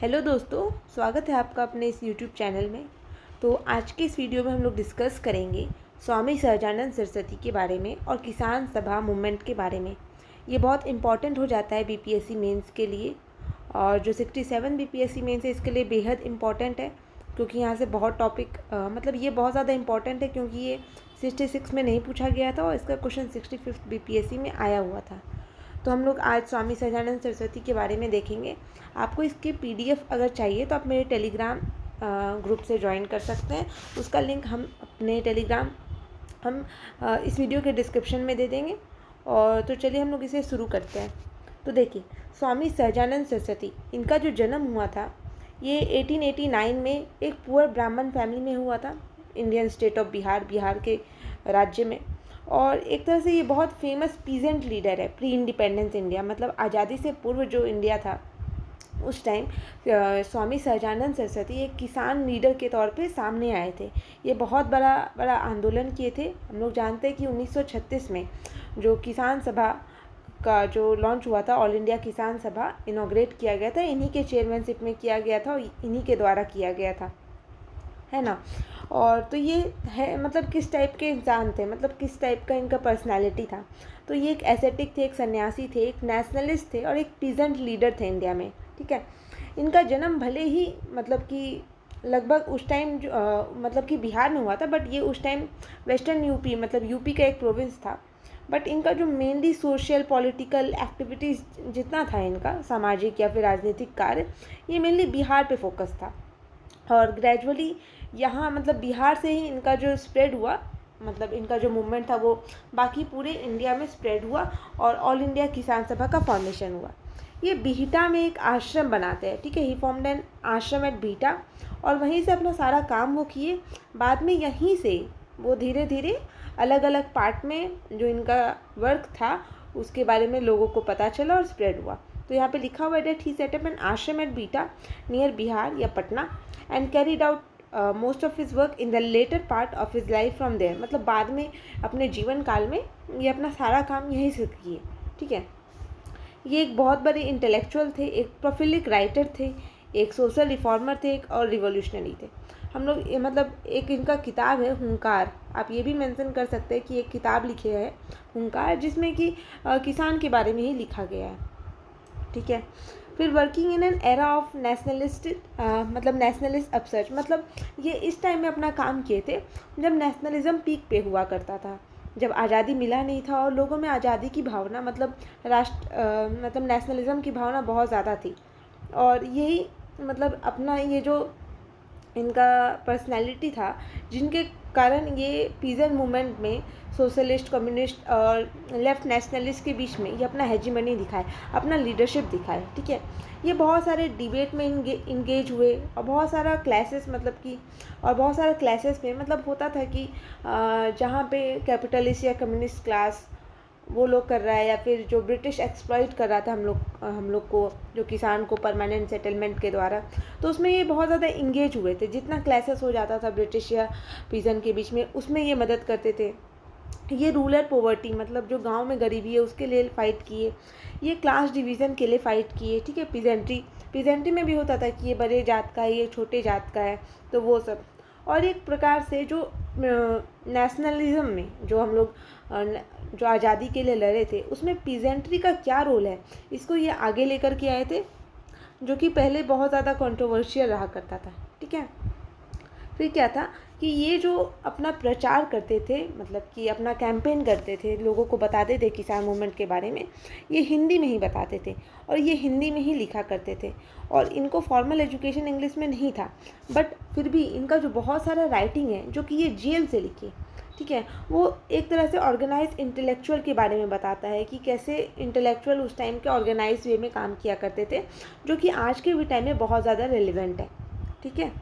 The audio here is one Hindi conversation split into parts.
हेलो दोस्तों, स्वागत है आपका अपने इस यूट्यूब चैनल में। तो आज के इस वीडियो में हम लोग डिस्कस करेंगे स्वामी सहजानंद सरस्वती के बारे में और किसान सभा मूवमेंट के बारे में। ये बहुत इम्पॉर्टेंट हो जाता है बीपीएससी मेंस के लिए, और जो 67 बीपीएससी मेंस है इसके लिए बेहद इम्पॉर्टेंट है, क्योंकि यहाँ से बहुत टॉपिक मतलब ये बहुत ज़्यादा इम्पॉर्टेंट है क्योंकि ये 66 में नहीं पूछा गया था और इसका क्वेश्चन 65 बीपीएससी में आया हुआ था। तो हम लोग आज स्वामी सहजानंद सरस्वती के बारे में देखेंगे। आपको इसके पीडीएफ अगर चाहिए तो आप मेरे टेलीग्राम ग्रुप से ज्वाइन कर सकते हैं। उसका लिंक हम अपने टेलीग्राम इस वीडियो के डिस्क्रिप्शन में दे देंगे। और तो चलिए हम लोग इसे शुरू करते हैं। तो देखिए, स्वामी सहजानंद सरस्वती, इनका जो जन्म हुआ था ये 1889 में एक पुअर ब्राह्मण फैमिली में हुआ था, इंडियन स्टेट ऑफ बिहार के राज्य में। और एक तरह से ये बहुत फेमस पीजेंट लीडर है प्री इंडिपेंडेंस इंडिया, मतलब आज़ादी से पूर्व जो इंडिया था उस टाइम स्वामी सहजानंद सरस्वती एक किसान लीडर के तौर पे सामने आए थे। ये बहुत बड़ा आंदोलन किए थे। हम लोग जानते हैं कि 1936 में जो किसान सभा का जो लॉन्च हुआ था, ऑल इंडिया किसान सभा इनॉग्रेट किया गया था, इन्हीं के चेयरमैनशिप में किया गया था और इन्हीं के द्वारा किया गया था, है ना। और तो ये है, मतलब किस टाइप के इंसान थे, मतलब किस टाइप का इनका पर्सनालिटी था। तो ये एक एसेटिक थे, एक सन्यासी थे, एक नेशनलिस्ट थे और एक पीजेंट लीडर थे इंडिया में, ठीक है। इनका जन्म भले ही मतलब कि लगभग उस टाइम मतलब कि बिहार में हुआ था, बट ये उस टाइम वेस्टर्न यूपी, मतलब यूपी का एक प्रोविंस था। बट इनका जो मेनली सोशल पॉलिटिकल एक्टिविटीज़ जितना था, इनका सामाजिक या फिर राजनीतिक कार्य, ये मेनली बिहार पे फोकस था। और ग्रेजुअली यहाँ मतलब बिहार से ही इनका जो स्प्रेड हुआ, मतलब इनका जो मूवमेंट था वो बाकी पूरे इंडिया में स्प्रेड हुआ और ऑल इंडिया किसान सभा का फॉर्मेशन हुआ। ये बिहटा में एक आश्रम बनाते हैं, ठीक है। ही formed an ashram at Bihta और वहीं से अपना सारा काम वो किए। बाद में यहीं से वो धीरे धीरे अलग अलग पार्ट में जो इनका वर्क था उसके बारे में लोगों को पता चला और स्प्रेड हुआ। तो यहाँ पे लिखा हुआ है that he set up an ashram at Bihta near Bihar या Patna and carried out most of his work in the latter part of his life from there. मतलब बाद में अपने जीवन काल में ये अपना सारा काम यहीं से किए, ठीक है। ये एक बहुत बड़े इंटेलेक्चुअल थे, एक प्रोफिलिक राइटर थे, एक सोशल रिफॉर्मर थे, एक और रिवोल्यूशनरी थे। हम लोग मतलब एक इनका किताब है हुंकार, आप ये भी मेंशन कर सकते हैं कि एक किताब लिखे है हुंकार, जिसमें कि किसान के बारे में ही लिखा गया है, ठीक है। फिर working in an era of nationalist, मतलब नेशनलिस्ट अपसर्च, मतलब ये इस टाइम में अपना काम किए थे जब नेशनलिज्म पीक पे हुआ करता था, जब आज़ादी मिला नहीं था और लोगों में आज़ादी की भावना, मतलब मतलब नेशनलिज्म की भावना बहुत ज़्यादा थी। और यही मतलब अपना ये जो इनका पर्सनैलिटी था, जिनके कारण ये पीजेंट मूवमेंट में सोशलिस्ट, कम्युनिस्ट और लेफ्ट नेशनलिस्ट के बीच में ये अपना हेजीमनी दिखाए, अपना लीडरशिप दिखाए, ठीक है। ये बहुत सारे डिबेट में इंगेज हुए और बहुत सारा क्लासेस, मतलब कि और बहुत सारे क्लासेस में मतलब होता था कि जहाँ पे कैपिटलिस्ट या कम्युनिस्ट क्लास वो लोग कर रहा है, या फिर जो ब्रिटिश एक्सप्लॉइट कर रहा था हम लोग को, जो किसान को परमानेंट सेटलमेंट के द्वारा, तो उसमें ये बहुत ज़्यादा इंगेज हुए थे। जितना क्लासेस हो जाता था ब्रिटिश या पीजन के बीच में, उसमें ये मदद करते थे। ये रूरल पॉवर्टी, मतलब जो गांव में गरीबी है उसके लिए फ़ाइट किए। ये क्लास डिवीज़न के लिए फ़ाइट किए, ठीक है। पीजेंट्री में भी होता था कि ये बड़े जात का है, ये छोटे जात का है, तो वो सब। और एक प्रकार से जो नेशनलिज्म में जो हम लोग जो आज़ादी के लिए लड़े थे, उसमें पीजेंट्री का क्या रोल है, इसको ये आगे लेकर के आए थे, जो कि पहले बहुत ज़्यादा कंट्रोवर्शियल रहा करता था, ठीक है। फिर क्या था कि ये जो अपना प्रचार करते थे, मतलब कि अपना कैंपेन करते थे, लोगों को बताते थे किसान मूवमेंट के बारे में, ये हिंदी में ही बताते थे और ये हिंदी में ही लिखा करते थे। और इनको फॉर्मल एजुकेशन इंग्लिश में नहीं था, बट फिर भी इनका जो बहुत सारा राइटिंग है जो कि ये जेल से लिखे, ठीक है, वो एक तरह से ऑर्गेनाइज इंटेलेक्चुअल के बारे में बताता है कि कैसे इंटेलेक्चुअल उस टाइम के ऑर्गेनाइज वे में काम किया करते थे, जो कि आज के भी टाइम में बहुत ज़्यादा रेलिवेंट है, ठीक है।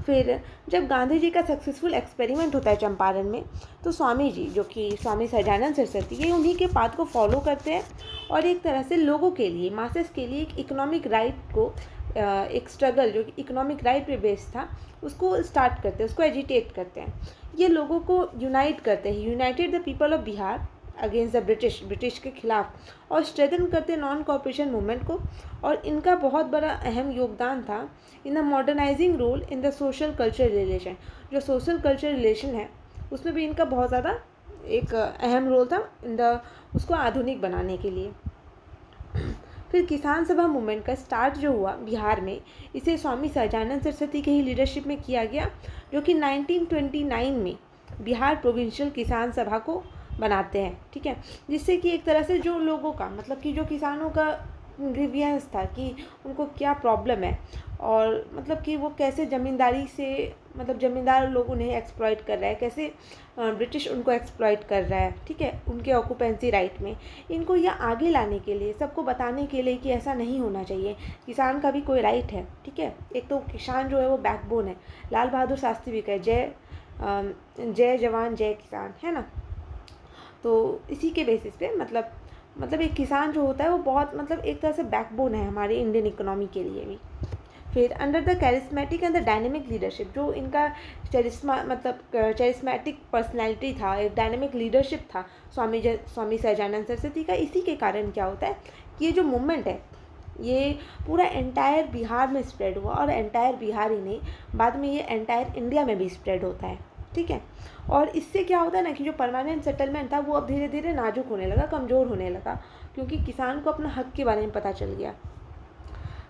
फिर जब गांधी जी का सक्सेसफुल एक्सपेरिमेंट होता है चंपारण में, तो स्वामी जी, जो कि स्वामी सहजानंद सरस्वती, ये उन्हीं के पाथ को फॉलो करते हैं और एक तरह से लोगों के लिए, मासेस के लिए एक इकोनॉमिक राइट को, एक स्ट्रगल जो कि इकोनॉमिक राइट पे बेस्ड था, उसको स्टार्ट करते हैं, उसको एजिटेट करते हैं। ये लोगों को यूनाइट करते हैं। United the people of Bihar against the British के खिलाफ और स्ट्रेंथन करते नॉन कॉपरेशन मूवमेंट को। और इनका बहुत बड़ा अहम योगदान था in the modernising role in the social culture relation. जो सोशल कल्चर रिलेशन है उसमें भी इनका बहुत ज़्यादा एक अहम रोल था इन द उसको आधुनिक बनाने के लिए। फिर किसान सभा मूवमेंट का स्टार्ट जो हुआ बिहार में, इसे स्वामी सहजानंद सरस्वती के ही लीडरशिप में किया गया, जो कि 1929 में बिहार प्रोविंशियल किसान सभा को बनाते हैं, ठीक है। जिससे कि एक तरह से जो लोगों का मतलब कि जो किसानों का ग्रीवियंस था कि उनको क्या प्रॉब्लम है और मतलब कि वो कैसे ज़मींदारी से मतलब ज़मींदार लोग उन्हें एक्सप्लॉइट कर रहा है, कैसे ब्रिटिश उनको एक्सप्लॉइट कर रहा है, ठीक है, उनके ऑक्यूपेंसी राइट में। इनको यह आगे लाने के लिए, सबको बताने के लिए कि ऐसा नहीं होना चाहिए, किसान का भी कोई राइट है, ठीक है। एक तो किसान जो है वो बैकबोन है। लाल बहादुर शास्त्री भी कहे जय जवान जय किसान, है ना। तो इसी के बेसिस पे मतलब एक किसान जो होता है वो बहुत मतलब एक तरह से बैकबोन है हमारे इंडियन इकोनॉमी के लिए भी। फिर under the charismatic and the dynamic leadership, जो इनका कैरिस्मेटिक पर्सनैलिटी था, एक डायनेमिक लीडरशिप था स्वामी सहजानंद सरस्वती का। इसी के कारण क्या होता है कि ये जो मूवमेंट है ये पूरा एंटायर बिहार में स्प्रेड हुआ, और एंटायर बिहार ही नहीं, बाद में ये एंटायर इंडिया में भी स्प्रेड होता है, ठीक है। और इससे क्या होता है ना कि जो परमानेंट सेटलमेंट था वो अब धीरे धीरे नाजुक होने लगा, कमज़ोर होने लगा, क्योंकि किसान को अपना हक के बारे में पता चल गया।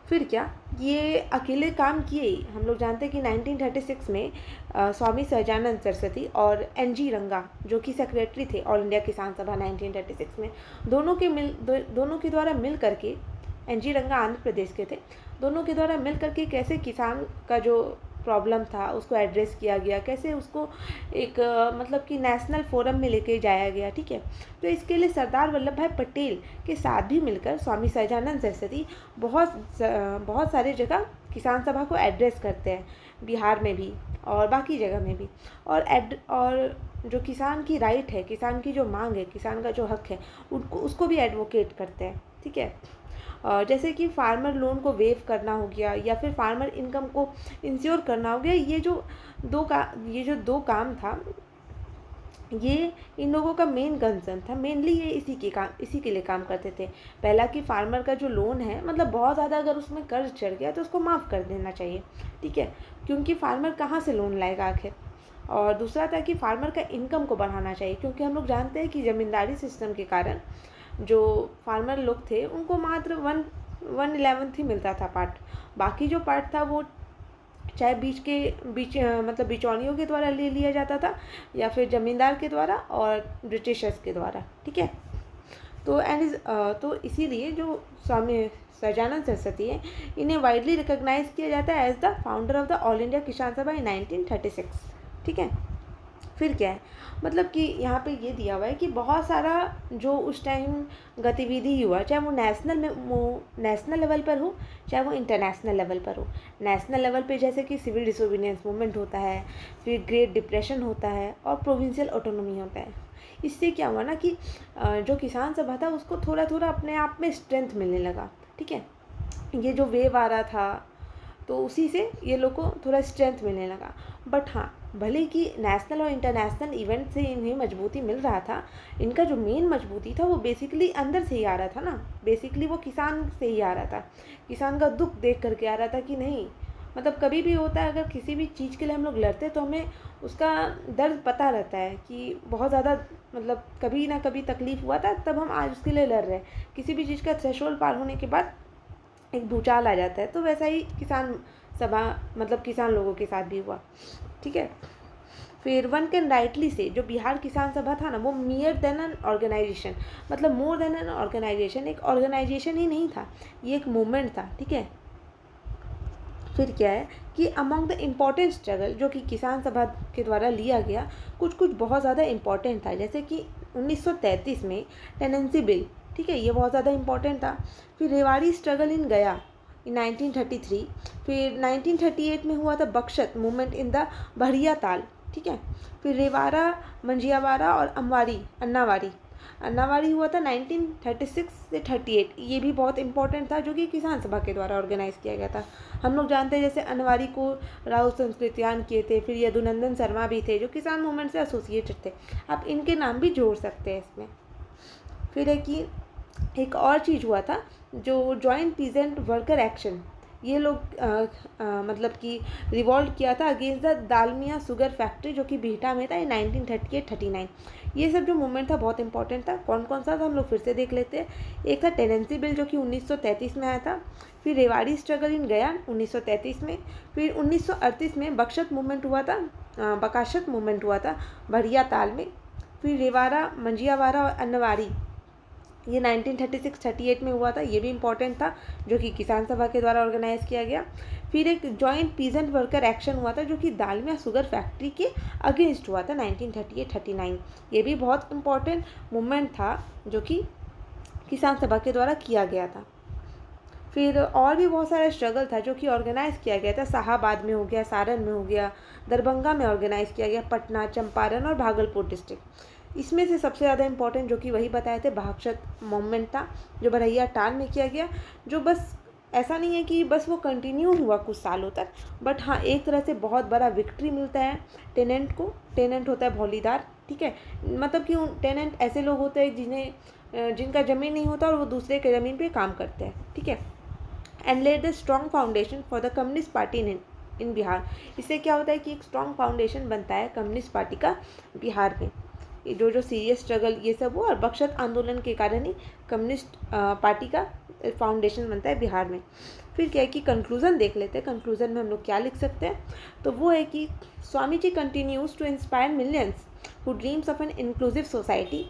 फिर क्या ये अकेले काम किए ही, हम लोग जानते हैं कि 1936 में स्वामी सहजानंद सरस्वती और NG रंगा जो कि सेक्रेटरी थे ऑल इंडिया किसान सभा 1936 में, दोनों के द्वारा मिल करके, NG रंगा आंध्र प्रदेश के थे, दोनों के द्वारा मिल करके कैसे किसान का जो प्रॉब्लम था उसको एड्रेस किया गया, कैसे उसको एक मतलब कि नेशनल फोरम में लेके जाया गया, ठीक है। तो इसके लिए सरदार वल्लभ भाई पटेल के साथ भी मिलकर स्वामी सहजानंद सरस्वती बहुत सारी जगह किसान सभा को एड्रेस करते हैं, बिहार में भी और बाकी जगह में भी। और जो किसान की राइट है, किसान की जो मांग है, किसान का जो हक है, उसको भी एडवोकेट करते हैं, ठीक है। जैसे कि फार्मर लोन को वेव करना हो गया, या फिर फार्मर इनकम को इंश्योर करना हो गया। ये जो दो काम था, ये इन लोगों का मेन कंसर्न था। मेनली ये इसी के लिए काम करते थे। पहला कि फार्मर का जो लोन है मतलब बहुत ज़्यादा अगर उसमें कर्ज चढ़ गया तो उसको माफ़ कर देना चाहिए, ठीक है, क्योंकि फार्मर कहाँ से लोन लाएगा आखिर। और दूसरा था कि फार्मर का इनकम को बढ़ाना चाहिए, क्योंकि हम लोग जानते हैं कि ज़मींदारी सिस्टम के कारण जो फार्मर लोग थे उनको मात्र 1/11 ही मिलता था पार्ट। बाकी जो पार्ट था वो चाहे मतलब बिचौलियों के द्वारा ले लिया जाता था, या फिर ज़मींदार के द्वारा और ब्रिटिशर्स के द्वारा, ठीक है। तो इसीलिए जो स्वामी सहजानंद सरस्वती है, इन्हें वाइडली रिकॉग्नाइज किया जाता है as the founder of the All India Kisan Sabha इन 1936, ठीक है। फिर क्या है मतलब कि यहाँ पे ये दिया हुआ है कि बहुत सारा जो उस टाइम गतिविधि हुआ, चाहे वो नेशनल लेवल पर हो, चाहे वो इंटरनेशनल लेवल पर हो। नेशनल लेवल पे जैसे कि सिविल डिसोबीडियंस मूवमेंट होता है, फिर ग्रेट डिप्रेशन होता है और प्रोविंशियल ऑटोनॉमी होता है। इससे क्या हुआ ना कि जो किसान सभा था उसको थोड़ा थोड़ा अपने आप में स्ट्रेंथ मिलने लगा, ठीक है। ये जो वेव आ रहा था तो उसी से ये लोग को थोड़ा स्ट्रेंथ मिलने लगा। बट हाँ, भले कि नेशनल और इंटरनेशनल इवेंट से इन्हें मजबूती मिल रहा था, इनका जो मेन मजबूती था वो बेसिकली अंदर से ही आ रहा था ना, बेसिकली वो किसान से ही आ रहा था। किसान का दुख देख करके आ रहा था कि नहीं, मतलब कभी भी होता है अगर किसी भी चीज़ के लिए हम लोग लड़ते हैं तो हमें उसका दर्द पता रहता है कि बहुत ज़्यादा मतलब कभी ना कभी तकलीफ़ हुआ था, तब हम आज उसके लिए लड़ रहे हैं। किसी भी चीज़ का थ्रेशोल्ड पार होने के बाद एक भूचाल आ जाता है, तो वैसा ही किसान सभा मतलब किसान लोगों के साथ भी हुआ, ठीक है। फिर वन कैन राइटली से जो बिहार किसान सभा था ना, वो मियर देन एन ऑर्गेनाइजेशन, मतलब मोर देन एन ऑर्गेनाइजेशन, एक ऑर्गेनाइजेशन ही नहीं था, ये एक मूवमेंट था, ठीक है। फिर क्या है कि अमंग द इम्पॉर्टेंट स्ट्रगल जो कि किसान सभा के द्वारा लिया गया, कुछ बहुत ज़्यादा इम्पॉर्टेंट था। जैसे कि 1933 में टेनेंसी बिल, ठीक है, ये बहुत ज़्यादा इम्पॉर्टेंट था। फिर रेवाड़ी स्ट्रगल इन गया इन 1933। फिर 1938 में हुआ था बक्सत मूवमेंट इन द बहरिया ताल, ठीक है। फिर रेवाड़ा, मंझियावाड़ा और अन्नावाड़ी हुआ था 1936 से 38। ये भी बहुत इंपॉर्टेंट था, जो कि किसान सभा के द्वारा ऑर्गेनाइज किया गया था। हम लोग जानते हैं जैसे अन्नावाड़ी को राहुल संस्कृत्यान किए थे, फिर यदुनंदन शर्मा भी थे जो किसान मूवमेंट से एसोसिएटेड थे। आप इनके नाम भी जोड़ सकते हैं इसमें। फिर है कि एक और चीज़ हुआ था जो जॉइंट पीजेंट वर्कर एक्शन, ये लोग मतलब कि रिवॉल्ट किया था against the Dalmia sugar factory जो कि बिहटा में था इन 1938-39। ये सब जो मूवमेंट था बहुत इंपॉर्टेंट था। कौन कौन सा था हम लोग फिर से देख लेते हैं। एक था टेनेंसी बिल जो कि 1933 में आया था। फिर रेवाड़ी स्ट्रगल इन गया 1933 में। फिर 1938 में बक्सत मूवमेंट हुआ था, बकाशत मूवमेंट हुआ था भड़िया ताल में। फिर रेवाड़ा, मंजियावाड़ा और अन्नवाड़ी ये 1936-38 में हुआ था, ये भी इम्पॉर्टेंट था, जो कि किसान सभा के द्वारा ऑर्गेनाइज किया गया। फिर एक जॉइंट पीजेंट वर्कर एक्शन हुआ था जो कि दालमिया शुगर फैक्ट्री के अगेंस्ट हुआ था 1938-39। ये भी बहुत इम्पॉर्टेंट मूवमेंट था जो कि किसान सभा के द्वारा किया गया था। फिर और भी बहुत सारा स्ट्रगल था जो कि ऑर्गेनाइज किया गया था। शाहाबाद में हो गया, सारण में हो गया, दरभंगा में ऑर्गेनाइज किया गया, पटना, चंपारण और भागलपुर डिस्ट्रिक्ट। इसमें से सबसे ज़्यादा इंपॉर्टेंट जो कि वही बताए थे बक्सत मूवमेंट था जो भड़ैया टाल में किया गया, जो बस ऐसा नहीं है कि बस वो कंटिन्यू हुआ कुछ सालों तक, बट हाँ एक तरह से बहुत बड़ा विक्ट्री मिलता है टेनेंट को। टेनेंट होता है भौलीदार, ठीक है, मतलब कि टेनेंट ऐसे लोग होते हैं जिनका ज़मीन नहीं होता और वो दूसरे के ज़मीन पे काम करते हैं, ठीक है। And led the strong foundation for the Communist Party in Bihar. इससे क्या होता है कि एक स्ट्रॉन्ग फाउंडेशन बनता है कम्युनिस्ट पार्टी का बिहार में। जो सीरियस स्ट्रगल ये सब हुआ और बक्सत आंदोलन के कारण ही कम्युनिस्ट पार्टी का फाउंडेशन बनता है बिहार में। फिर क्या है कि कंक्लूज़न देख लेते हैं। कंक्लूज़न में हम लोग क्या लिख सकते हैं, तो वो है कि Swami ji continues to inspire millions who dreams of an inclusive society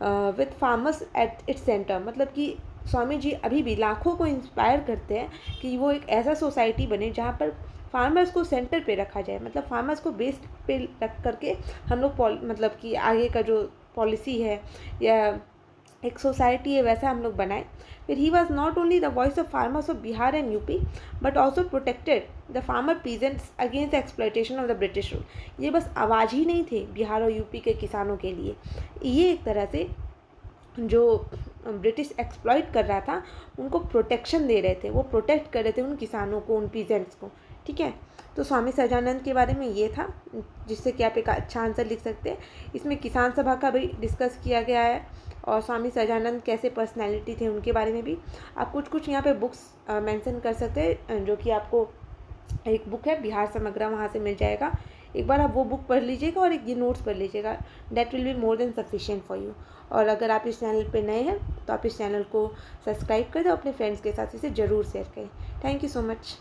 with farmers at its centre. मतलब कि स्वामी जी अभी भी लाखों को इंस्पायर करते हैं कि वो एक ऐसा सोसाइटी बने जहाँ पर फार्मर्स को सेंटर पे रखा जाए, मतलब फार्मर्स को बेस पे रख करके हम लोग मतलब कि आगे का जो पॉलिसी है या एक सोसाइटी है वैसा हम लोग बनाएं। फिर he was not only the voice of farmers of Bihar and UP but also protected the farmer peasants against exploitation of the British rule. ये बस आवाज़ ही नहीं थे बिहार और यूपी के किसानों के लिए, ये एक तरह से जो ब्रिटिश एक्सप्लॉइट कर रहा था उनको प्रोटेक्शन दे रहे थे, वो प्रोटेक्ट कर रहे थे उन किसानों को, उन पीजेंट्स को, ठीक है। तो स्वामी सहजानंद के बारे में ये था, जिससे कि आप एक अच्छा आंसर लिख सकते हैं। इसमें किसान सभा का भी डिस्कस किया गया है और स्वामी सहजानंद कैसे पर्सनैलिटी थे उनके बारे में भी आप कुछ यहाँ पे बुक्स मेंशन कर सकते हैं, जो कि आपको एक बुक है बिहार समग्र, वहाँ से मिल जाएगा। एक बार आप वो बुक पढ़ लीजिएगा और एक ये नोट्स पढ़ लीजिएगा, that will be more than sufficient for you. और अगर आप इस चैनल पे नए हैं तो आप इस चैनल को सब्सक्राइब कर दो, अपने फ्रेंड्स के साथ इसे ज़रूर शेयर करें। Thank you so much.